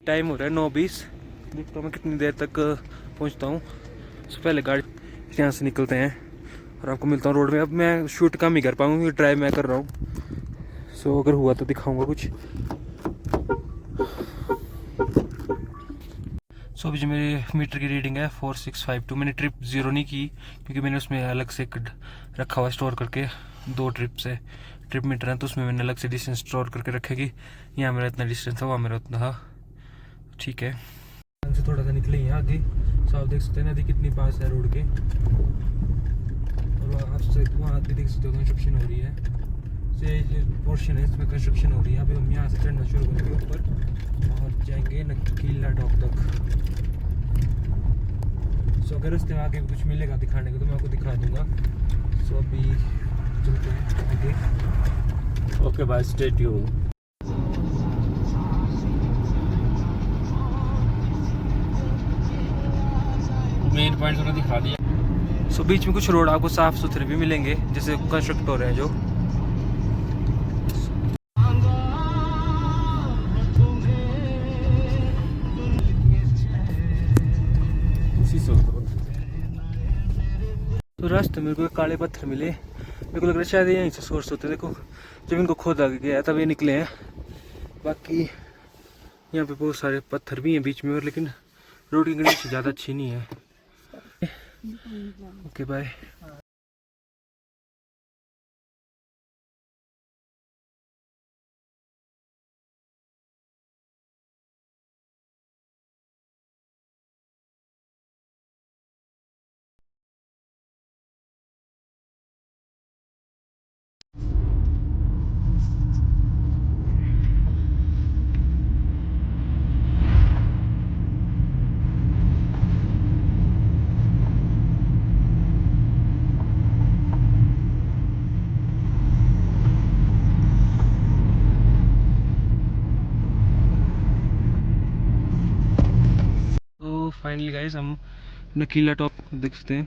Time हो रहा है 9:20। देखता हूँ मैं कितनी देर तक पहुँचता हूँ। उससे पहले गाड़ी यहाँ से निकलते हैं और आपको मिलता हूँ रोड में। अब मैं शूट कम ही कर पाऊँगा क्योंकि ड्राइव मैं कर रहा हूँ। सो अगर हुआ तो दिखाऊँगा कुछ। सो अभी जो मेरे मीटर की रीडिंग है 4652। मैंने ट्रिप ज़ीरो नहीं की क्योंकि मैंने उसमें अलग से रखा हुआ स्टोर करके 2 ट्रिप से ट्रिप मीटर है, तो उसमें मैंने अलग से डिस्टेंस स्टोर करके रखे कि यहाँ मेरा इतना डिस्टेंस था, वहाँ मेरा उतना था। ठीक है, से थोड़ा सा निकले यहाँ आगे। सो आप देख सकते हैं नदी कितनी पास है रोड के, और आपसे वहाँ देख सकते हो कंस्ट्रक्शन हो रही है। तो ये पोर्शन है इसमें कंस्ट्रक्शन हो रही है। अभी हम यहाँ से चढ़ना शुरू करेंगे ऊपर और जाएंगे नकीला टॉप तक। सो अगर रास्ते में आगे कुछ मिलेगा दिखाने को तो मैं आपको दिखा दूंगा। सो अभी चलते हैं आगे। Okay bye, stay tune. Main point उन्होंने दिखा दिया। सो बीच में कुछ रोड आपको साफ सुथरे भी मिलेंगे जैसे कंस्ट्रक्ट हो रहे हैं जो। तो रास्ते में मेरे को काले पत्थर मिले। मेरे को लग रहा है शायद यहीं से सोर्स होते हैं। देखो जब इनको खोदा गया तब ये निकले हैं। बाकी यहाँ पे बहुत सारे पत्थर भी हैं बीच में, और लेकिन रोड की कंडीशन ज़्यादा अच्छी नहीं है। Okay bye. तो फाइनली गाइस हम नकीला टॉप देख सकते हैं।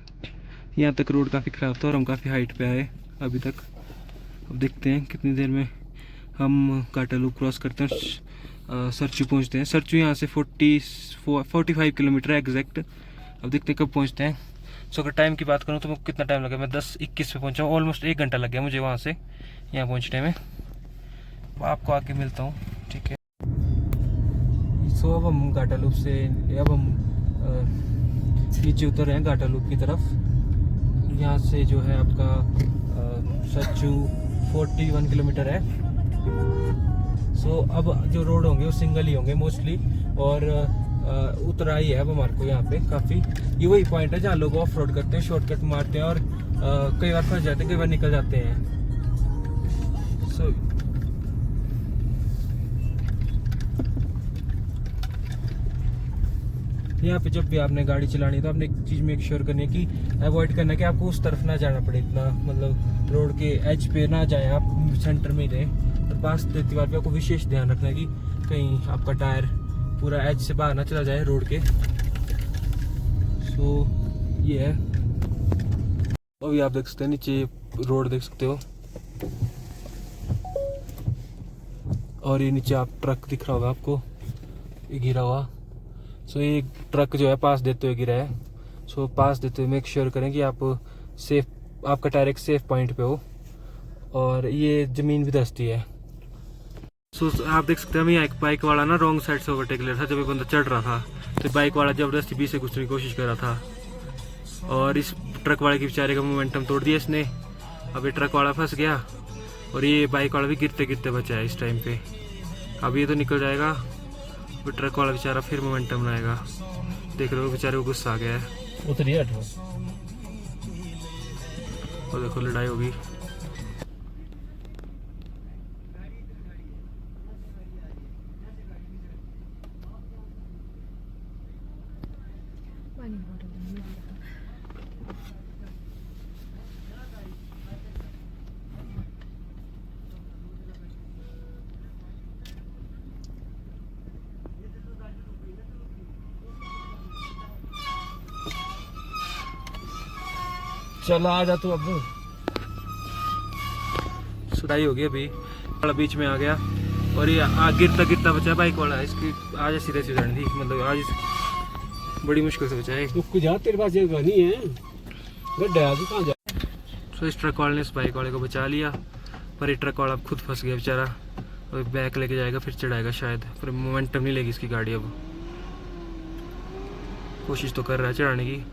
यहाँ तक रोड काफ़ी ख़राब था और हम काफ़ी हाइट पे आए अभी तक। अब देखते हैं कितनी देर में हम काटा लूप क्रॉस करते हैं, सरचू पहुँचते हैं। सरचू यहाँ से 45 किलोमीटर है एग्जैक्ट। अब देखते हैं कब पहुँचते हैं। सो अगर टाइम की बात करूँ तो मुझे कितना टाइम लगा, मैं 10:21 पे पहुँचा हूँ। ऑलमोस्ट 1 घंटा लग गया मुझे वहाँ से यहाँ पहुँचने में। तो आपको आके मिलता हूँ, ठीक है। सो अब हम घाटा लूप से अब हम नीचे उतर रहे हैं घाटा लूप की तरफ। यहाँ से जो है आपका सच्चू 41 किलोमीटर है। सो अब जो रोड होंगे वो सिंगल ही होंगे मोस्टली, और उतराई है अब हमारे को यहाँ पे काफ़ी। ये वही पॉइंट है जहाँ लोग ऑफ रोड करते हैं, शॉर्टकट मारते हैं और कई बार फंस जाते हैं, कई बार निकल जाते हैं। सो यहाँ पे जब भी आपने गाड़ी चलानी है तो आपने एक चीज़ मेक श्योर करनी है कि अवॉइड करना है कि आपको उस तरफ ना जाना पड़े इतना, मतलब रोड के एज पे ना जाएं आप, सेंटर में ही रहें। और पास दीवार पे आपको विशेष ध्यान रखना है कि कहीं आपका टायर पूरा एज से बाहर ना चला जाए रोड के। सो ये है। अभी आप देख सकते हैं नीचे रोड देख सकते हो, और ये नीचे आप ट्रक दिख रहा होगा आपको ये गिरा हुआ। सो ये ट्रक जो है पास देते हुए गिरा है। सो पास देते हुए मेक श्योर करें कि आप सेफ, आपका टायर एक सेफ पॉइंट पे हो। और ये ज़मीन भी धंसती है। सो आप देख सकते हैं यहाँ एक बाइक वाला ना रॉन्ग साइड से ओवरटेक ले रहा था जब एक बंदा चढ़ रहा था, तो बाइक वाला जबरदस्ती पीछे घुसने की कोशिश कर रहा था और इस ट्रक वाले के बेचारे का मोमेंटम तोड़ दिया इसने। अब ये ट्रक वाला फंस गया और ये बाइक वाला भी गिरते गिरते बचा है इस टाइम पे। अब ये तो निकल जाएगा, वो ट्रक वाला बेचारा फिर मोमेंटम लाएगा। देख रहे हो बेचारे को गुस्सा आ गया है। उतरिए और देखो लड़ाई होगी। चल आ जा तू अब। सुधाई होगी अभी, बड़ा बीच में आ गया। और ये गिरता गिरता बचा बाइक वाला, इसकी आज सीधे से उड़ानी थी, मतलब आज बड़ी मुश्किल से बचा है। तू जा, तेरे पास जगह नहीं है, गड्ढा है, तू कहाँ जा। तो इस ट्रक वाले ने इस बाइक वाले को बचा लिया, पर ये ट्रक वाला खुद फंस गया बेचारा, और बैक लेके जाएगा फिर चढ़ाएगा शायद, पर मोमेंटम नहीं लेगी इसकी गाड़ी। अब कोशिश तो कर रहा है चढ़ाने की।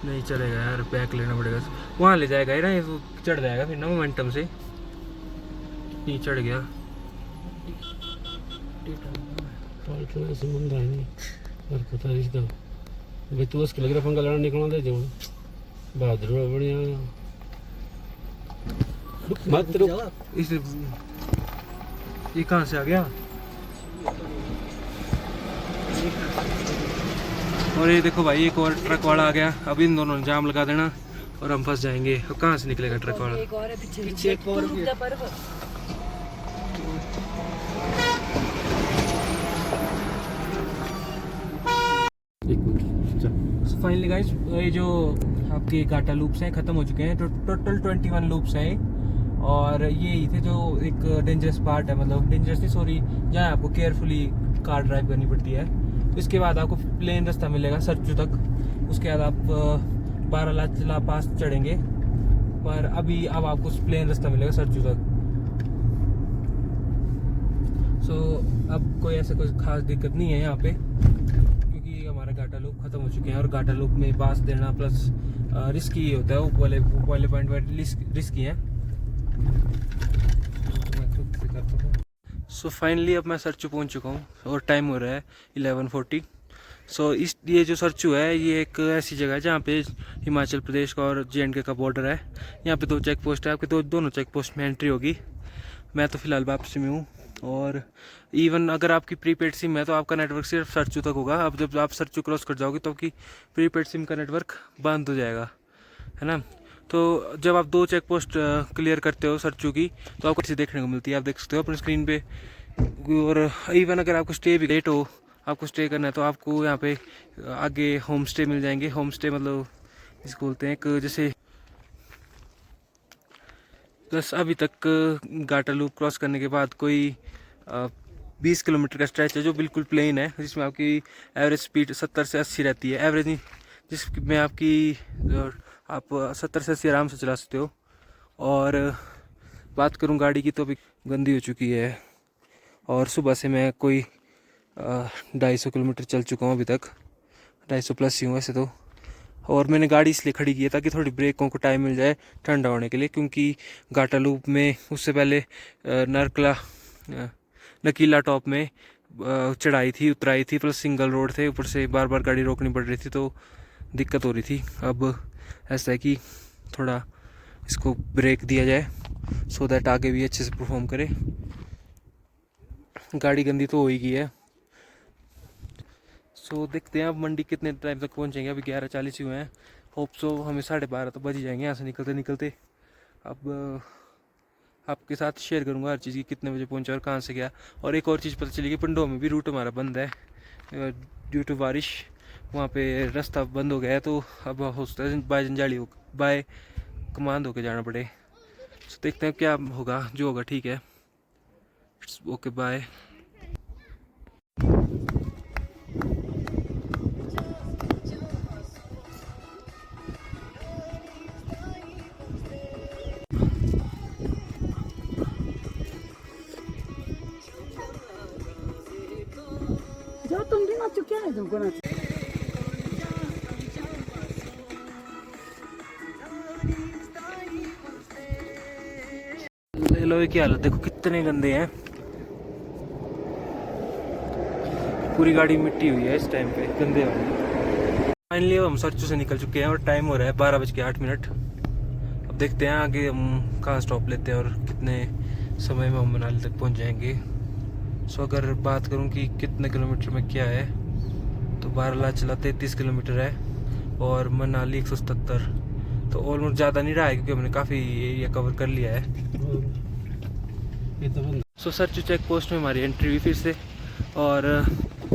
नहीं चलेगा यार, बैक लेना पड़ेगा, वहाँ ले जाएगा ही ना, ये तो चढ़ जाएगा फिर ना मोमेंटम से। नहीं चढ़ गया, पलटना संबंध है नहीं पर पता रिश्ता भाई, तू उसके लग रहा पंगा लड़ा निकलना दे जो बहादुर बढ़िया मत रुक। इस ये कहाँ से आ गया? और ये देखो भाई, एक और ट्रक वाला आ गया, अब इन दोनों ने जाम लगा देना और हम फंस जाएंगे। अब कहाँ से निकलेगा ट्रक वाला? एक और है पीछे एक और फाइनली गाइस, ये जो आपके गाटा लूप्स हैं ख़त्म हो चुके हैं, तो टोटल 21 लूप्स हैं, और ये ही थे जो एक डेंजरस पार्ट है, मतलब डेंजरस नहीं सॉरी, जहाँ आपको केयरफुली कार ड्राइव करनी पड़ती है। इसके बाद आपको प्लेन रास्ता मिलेगा सरचू तक, उसके बाद आप बारालाचला पास चढ़ेंगे, पर अभी अब आपको प्लेन रास्ता मिलेगा सरचू तक। सो अब कोई ऐसा कोई खास दिक्कत नहीं है यहाँ पे, क्योंकि हमारा गाटा लूप ख़त्म हो चुके हैं, और गाटा लूप में पास देना प्लस रिस्की होता है, वो वाले पॉइंट पर रिस्की है। सो फाइनली अब मैं सरचू पहुंच चुका हूँ और टाइम हो रहा है 11:40। सो ये जो सरचू है, ये एक ऐसी जगह है जहाँ पे हिमाचल प्रदेश का और JNK का बॉर्डर है। यहाँ पे 2 चेक पोस्ट है, आपके दोनों चेक पोस्ट में एंट्री होगी। मैं तो फ़िलहाल वापसी में हूँ, और इवन अगर आपकी प्रीपेड सिम है तो आपका नेटवर्क सिर्फ सरचू तक होगा। अब जब आप सरचू क्रॉस कर जाओगे तो आपकी प्रीपेड सिम का नेटवर्क बंद हो जाएगा, है ना। तो जब आप 2 चेक पोस्ट क्लियर करते हो सरचू की, तो आपको चीज़ देखने को मिलती है, आप देख सकते हो अपनी स्क्रीन पे। और इवन अगर आपको स्टे भी लेट हो, आपको स्टे करना है, तो आपको यहाँ पे आगे होम स्टे मिल जाएंगे। होम स्टे मतलब इसको बोलते हैं एक जैसे, बस अभी तक गाटा लूप क्रॉस करने के बाद कोई 20 किलोमीटर का स्ट्रेच है जो बिल्कुल प्लेन है, जिसमें आपकी एवरेज स्पीड 70 से 80 रहती है। एवरेज नहीं, जिसमें आपकी आप 70 से 80 आराम से चला सकते हो। और बात करूं गाड़ी की, तो अभी गंदी हो चुकी है, और सुबह से मैं कोई 250 किलोमीटर चल चुका हूं अभी तक, 250 प्लस ही हूँ वैसे तो। और मैंने गाड़ी इसलिए खड़ी की है ताकि थोड़ी ब्रेकों को टाइम मिल जाए ठंडा होने के लिए, क्योंकि गाटा लूप में उससे पहले नकीला टॉप में चढ़ाई थी, उतराई थी, प्लस सिंगल रोड थे, ऊपर से बार बार गाड़ी रोकनी पड़ रही थी, तो दिक्कत हो रही थी। अब ऐसा है कि थोड़ा इसको ब्रेक दिया जाए, सो दैट आगे भी अच्छे से परफॉर्म करे। गाड़ी गंदी तो हो ही गई है। सो देखते हैं अब मंडी कितने टाइम तक पहुंचेंगे। अभी 11:40 ही हुए हैं, होप सो हमें 12:30 तो बज ही जाएंगे यहाँ से निकलते निकलते। अब आपके साथ शेयर करूँगा हर चीज़ की, कितने बजे पहुंचा और कहाँ से गया। और एक और चीज़ पता चली कि पिंडों में भी रूट हमारा बंद है ड्यू टू बारिश, वहाँ पे रास्ता बंद हो गया है, तो अब हो सकता है बाय जंजाली बाय कमांड होके जाना पड़े। तो देखते हैं क्या होगा, जो होगा ठीक है। Okay bye. जाओ, तुम भी नाचो, क्या है तुमको नाच। लोहे की हालत देखो कितने गंदे हैं, पूरी गाड़ी मिट्टी हुई है इस टाइम पे, गंदे वाले। फाइनली हम सरचू से निकल चुके हैं और टाइम हो रहा है 12:08। अब देखते हैं आगे हम कहाँ स्टॉप लेते हैं और कितने समय में हम मनाली तक पहुँच जाएंगे। सो अगर बात करूँ कि कितने किलोमीटर में क्या है, तो बारालाचला 33 किलोमीटर है और मनाली 177, तो ऑलमोस्ट ज़्यादा नहीं रहा है क्योंकि हमने काफ़ी एरिया कवर कर लिया है। सो सरचू चेक पोस्ट में हमारी एंट्री हुई फिर से, और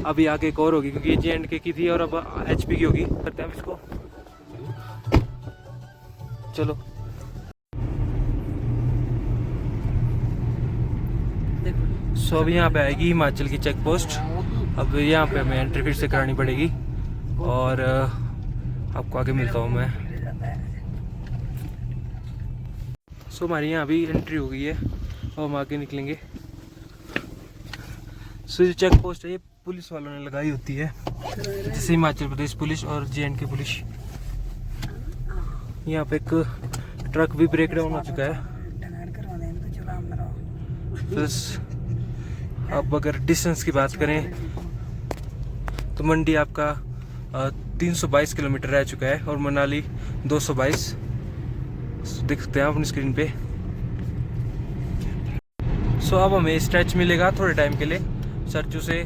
अभी आगे एक और होगी क्योंकि ये JNK की थी और अब HP की होगी। करते हैं इसको। चलो। सो अब यहाँ पे आएगी हिमाचल की चेक पोस्ट। अब यहाँ पे हमें एंट्री फिर से करानी पड़ेगी और आपको आगे मिलता हूँ मैं। सो हमारी यहाँ अभी एंट्री हो गई है और हम आगे निकलेंगे। सो जो चेक पोस्ट है ये पुलिस वालों ने लगाई होती है, जैसे हिमाचल प्रदेश पुलिस और JNK पुलिस। यहाँ पे एक ट्रक भी ब्रेक डाउन हो चुका है। प्लस अब अगर डिस्टेंस की बात करें तो मंडी आपका 322 किलोमीटर रह चुका है और मनाली 222 देख सकते हैं आप अपनी स्क्रीन पे। सो अब हमें स्ट्रेच मिलेगा थोड़े टाइम के लिए सरचू से,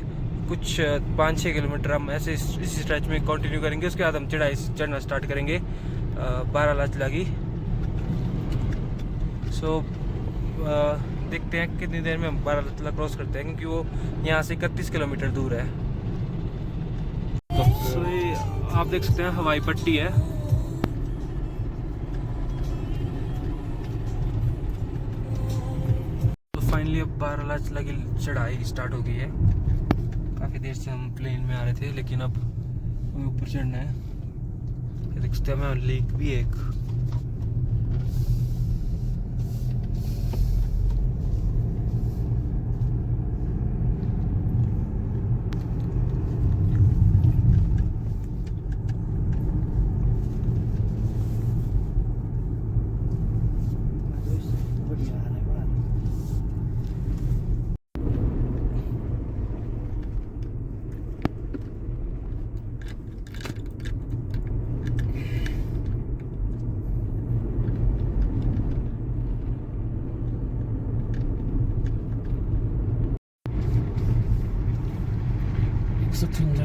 कुछ 5-6 किलोमीटर हम ऐसे इसी स्ट्रेच में कंटिन्यू करेंगे। उसके बाद हम चढ़ना स्टार्ट करेंगे बारालाचला की। सो देखते हैं कितनी देर में हम बारालाचला क्रॉस करते हैं, क्योंकि वो यहाँ से 31 किलोमीटर दूर है। सो ये आप देख सकते हैं हवाई पट्टी है। तो फाइनली अब बारालाचला की चढ़ाई स्टार्ट हो गई है। काफ़ी देर से हम प्लेन में आ रहे थे, लेकिन अब हमें ऊपर चढ़ना है। ये देख सकते हैं लेक भी है एक।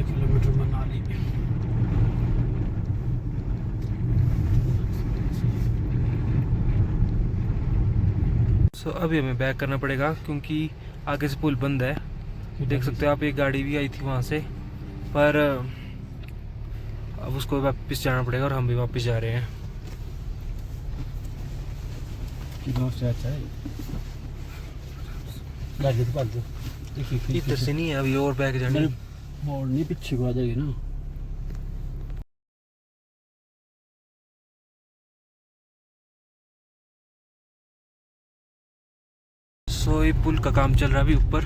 किलोमीटर मनाली। सो अभी हमें बैक करना पड़ेगा क्योंकि आगे से पुल बंद है। देख सकते हो आप, एक गाड़ी भी आई थी वहाँ से, पर अब उसको वापस जाना पड़ेगा और हम भी वापस जा रहे हैं। इधर से नहीं है, अभी और बैक जाने मोड़ नहीं, पीछे को आ जाएगी ना। सो ये पुल का काम चल रहा है अभी ऊपर।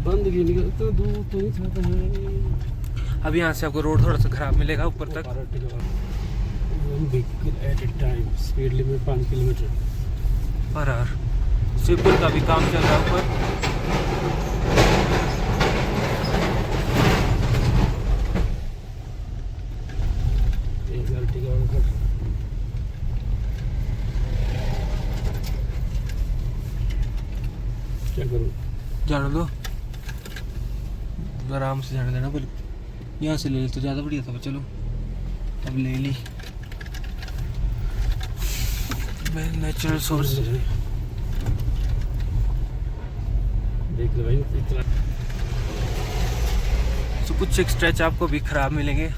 बंद क्यों नहीं करते? दूर तो नहीं था है। अब यहाँ से आपको रोड थोड़ा सा खराब मिलेगा ऊपर तक। At a time speed limit 5 kilometre per hour. So पुल का भी काम चल रहा है ऊपर। क्या करूँ? जाने दो, आराम से जाने देना। पर यहाँ से ले ले तो ज़्यादा बढ़िया था। चलो अब ले ली। मैं नेचुरल सोर्स देख लो भाई इतना। तो कुछ एक स्ट्रेच आपको भी खराब मिलेंगे।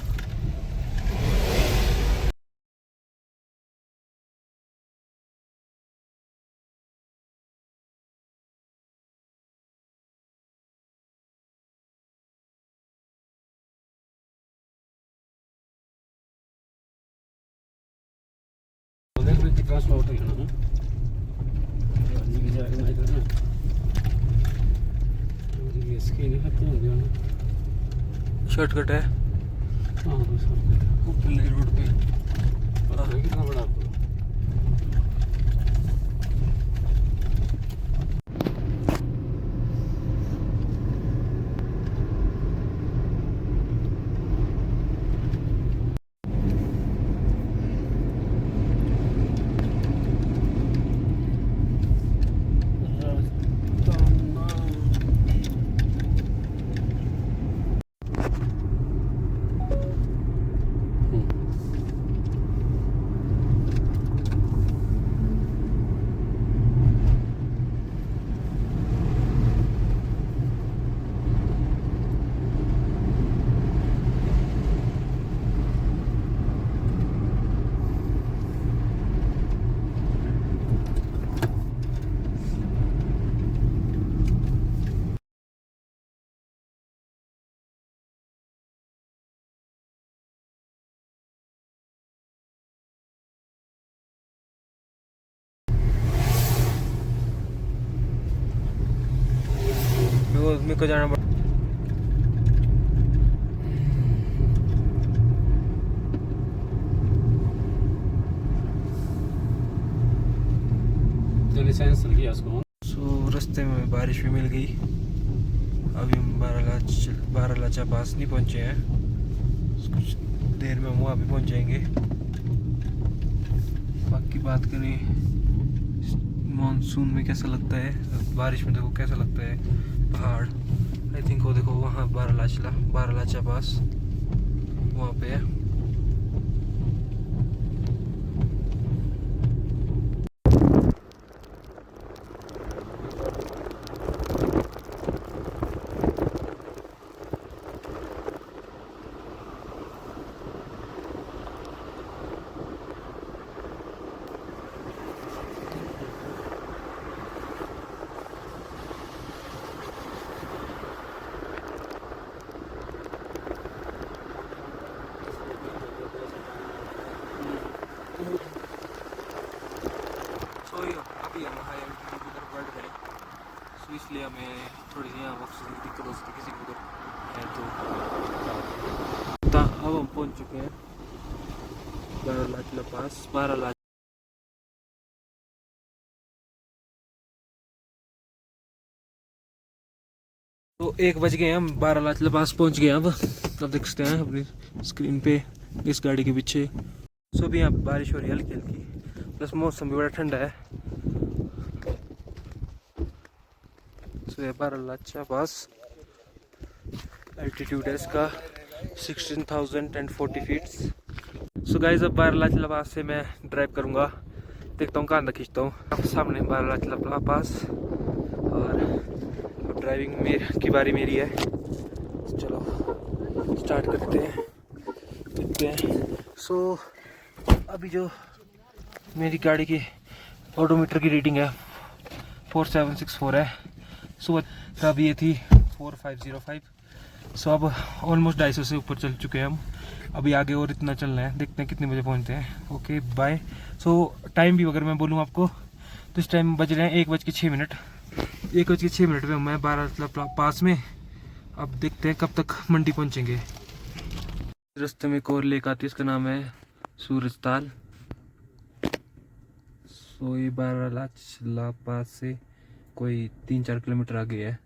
ट्रांसपोर्ट है ना, इसकी नहीं खत्म हो गया ना। शॉर्टकट है हाँ ऊपर रोड पे। कितना बड़ा आपको? मेरे को जाना पड़ा। लाइसेंस लगी है उसको। सो रास्ते में बारिश भी मिल गई। अभी हम बारालाचा पास नहीं पहुंचे हैं, कुछ देर में हम वहाँ भी पहुंच जाएंगे। बाकी बात करें मानसून में कैसा लगता है, बारिश में देखो कैसा लगता है पहाड़। आई थिंक वो देखो वहाँ बारालाचा पास वहाँ पे है। अभी हम हाई एल्टीट्यूड की तरफ बढ़ रहे हैं, सो इसलिए हमें थोड़ी सी यहाँ ऑक्सीजन की दिक्कत हो सकती है किसी को उधर है तो। अब हम पहुँच चुके हैं बारालाचा पास। बारालाचा तो 1 बज गए, हम बारालाचा पास पहुँच गए। अब देखते हैं अपनी स्क्रीन पे इस गाड़ी के पीछे। सो अभी यहाँ बारिश हो रही है हल्की हल्की, प्लस मौसम भी बड़ा ठंडा है। सो ये बारालाचा पास एल्टीट्यूड है इसका 16,040 फीट्स। सो गाइस अब बारालाचा पास से मैं ड्राइव करूँगा, देखता हूँ कहाँ तक खींचता हूँ। सामने बारालाचा पास और ड्राइविंग की बारी मेरी है। चलो स्टार्ट करते हैं, देखते हैं। सो अभी जो मेरी गाड़ी की ऑडोमीटर की रीडिंग है 4764 है। सुबह तब ये थी 4505। सो अब ऑलमोस्ट 250 से ऊपर चल चुके हैं हम। अभी आगे और इतना चलना है, देखते हैं कितने बजे पहुंचते हैं। Okay bye. सो टाइम भी अगर मैं बोलूँ आपको तो इस टाइम बज रहे हैं 1:06। 1:06 में मैं बारालाचा पास में। अब देखते हैं कब तक मंडी पहुंचेंगे। रास्ते में एक और लेक आती है, इसका नाम है सूरजताल। सो ये बारालाचा पास से कोई 3-4 किलोमीटर आगे है,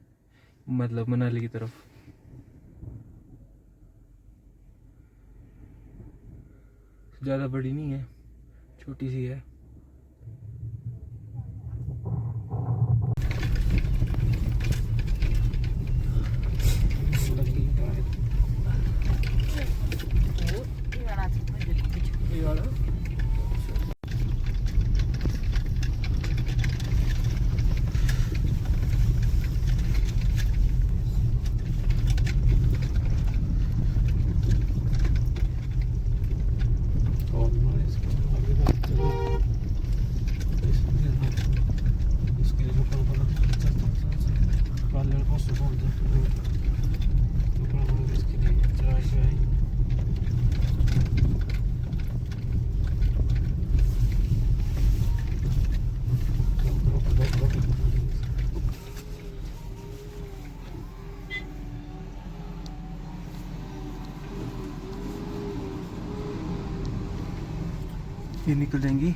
मतलब मनाली की तरफ। ज़्यादा बड़ी नहीं है, छोटी सी है। ये निकल जाएंगी।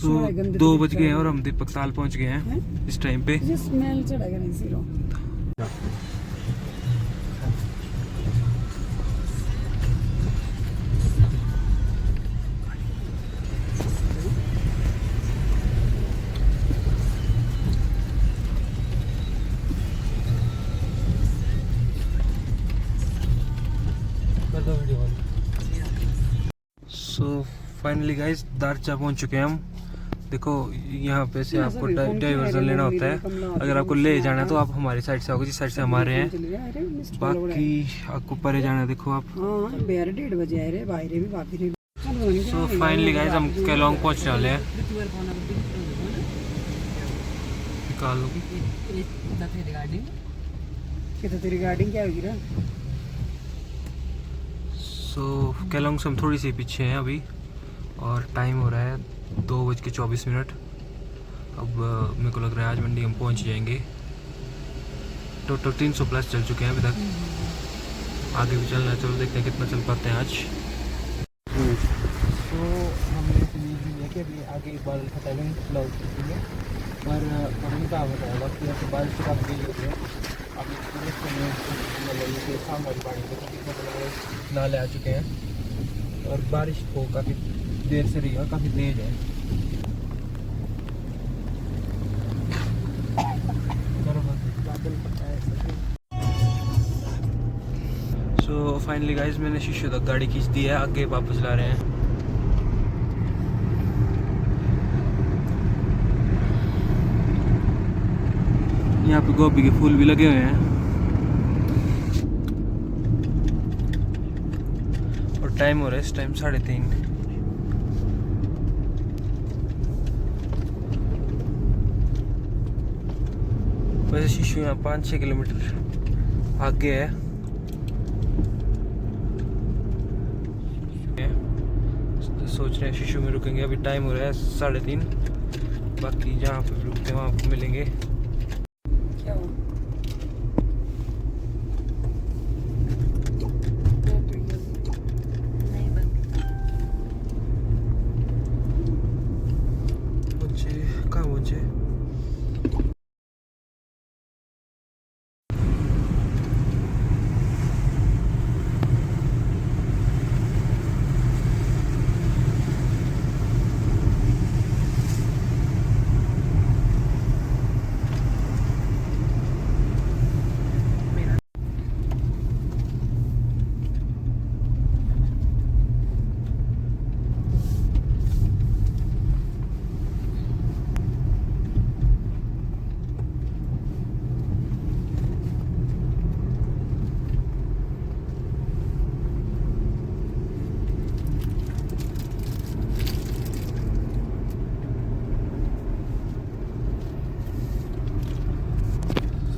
सो 2 बज गए हैं और हम दीपक ताल पहुंच गए हैं इस टाइम पे। ये स्मेल चढ़ेगा नहीं सिरों। सो फाइनली गाइस दारचा पहुंच चुके हैं हम। देखो यहाँ पे से आपको डाइवर्जन लेना होता है। अगर आपको ले जाना है तो आप हमारी साइड से आओगे, जिस साइड से हमारे हैं। बाकी आपको परे जाना है, देखो आप। हाँ 1:30 बजे आए रे भाई रे भी भाभी रे। सो फाइनली गाइस हम केलोंग पहुंचने वाले हैं। निकाल लो कितना तेरी गाड़ी क्या होगी रे? सो केलोंग से हम थोड़ी सी पीछे हैं अभी और टाइम हो रहा है 2:24। अब मेरे को लग रहा है आज मंडी हम पहुंच जाएंगे। टोटल 300 प्लस चल चुके हैं अभी तक, आगे भी चलना है। चलो देखते हैं कितना चल पाते हैं आज। तो हमने लिया कि अभी आगे बादल फटाएंगे क्लाउड है, पर हमें कहा बताया कि ऐसे बारिश से काफ़ी देरी होती है। अभी शाम वाली पानी को नाले आ चुके हैं और बारिश को काफ़ी देर से रही है, काफ़ी तेज है। सो फाइनली गाइज मैंने शीशे तक गाड़ी खींच दी है, आगे वापस ला रहे हैं। यहाँ पे गोभी के फूल भी लगे हुए हैं और टाइम हो रहा है इस टाइम 3:30। वैसे शिशु यहाँ 5-6 किलोमीटर आगे है। सोच रहे हैं शिशु में रुकेंगे, अभी टाइम हो रहा है 3:30। बाकी जहाँ पे रुकते हैं वहाँ आपको मिलेंगे। क्या हुआ? पहुँचे कहाँ पहुँचे?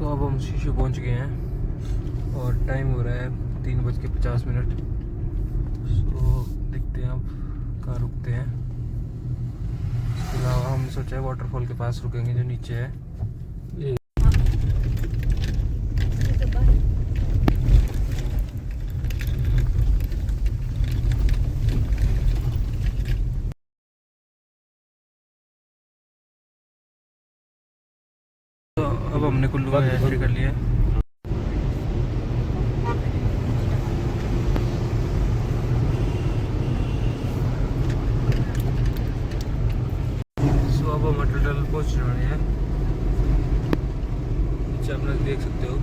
तो अब हम शीशु पहुंच गए हैं और टाइम हो रहा है 3:50। सो देखते हैं अब कहाँ रुकते हैं। इसके अलावा हमने सोचा है वाटरफॉल के पास रुकेंगे जो नीचे है। तो अब हमने कुल्लू में एंट्री कर लिया है। सो अब हम अटल टनल पहुंचने वाले हैं। नीचे आप लोग देख सकते हो।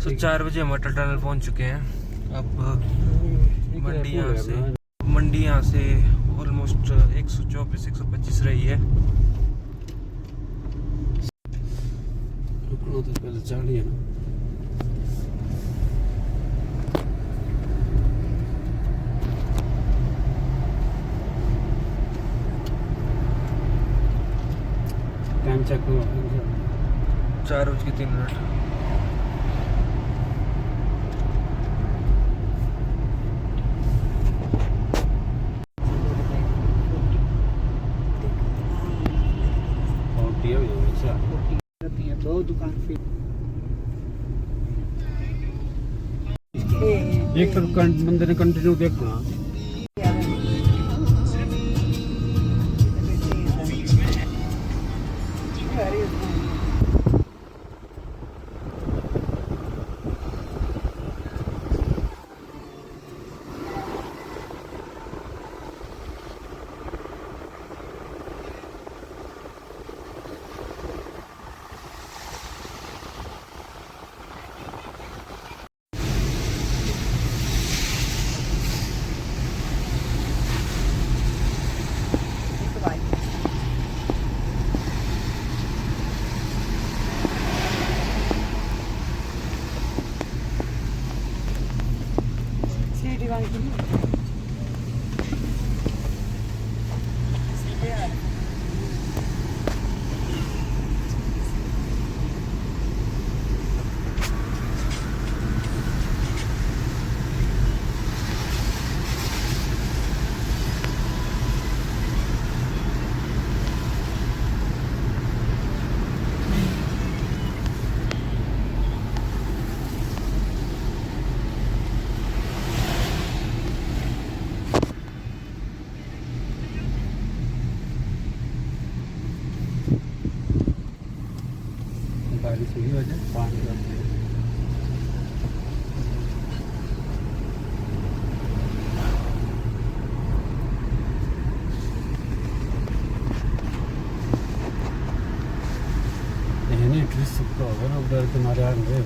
तो 4 बजे हम अटल टनल पहुंच चुके हैं। अब मंडी यहाँ से ऑलमोस्ट 124-125 रही है। वो तो पहले चढ़ लिया ना। टाइम चेक करो। 4:03। दो दुकान पे एक तो बंदे ने कंटिन्यू देखना। बारिश हुई वजह पानी का नहीं ड्रेस सबका होगा ना उधर तुम्हारे आ गए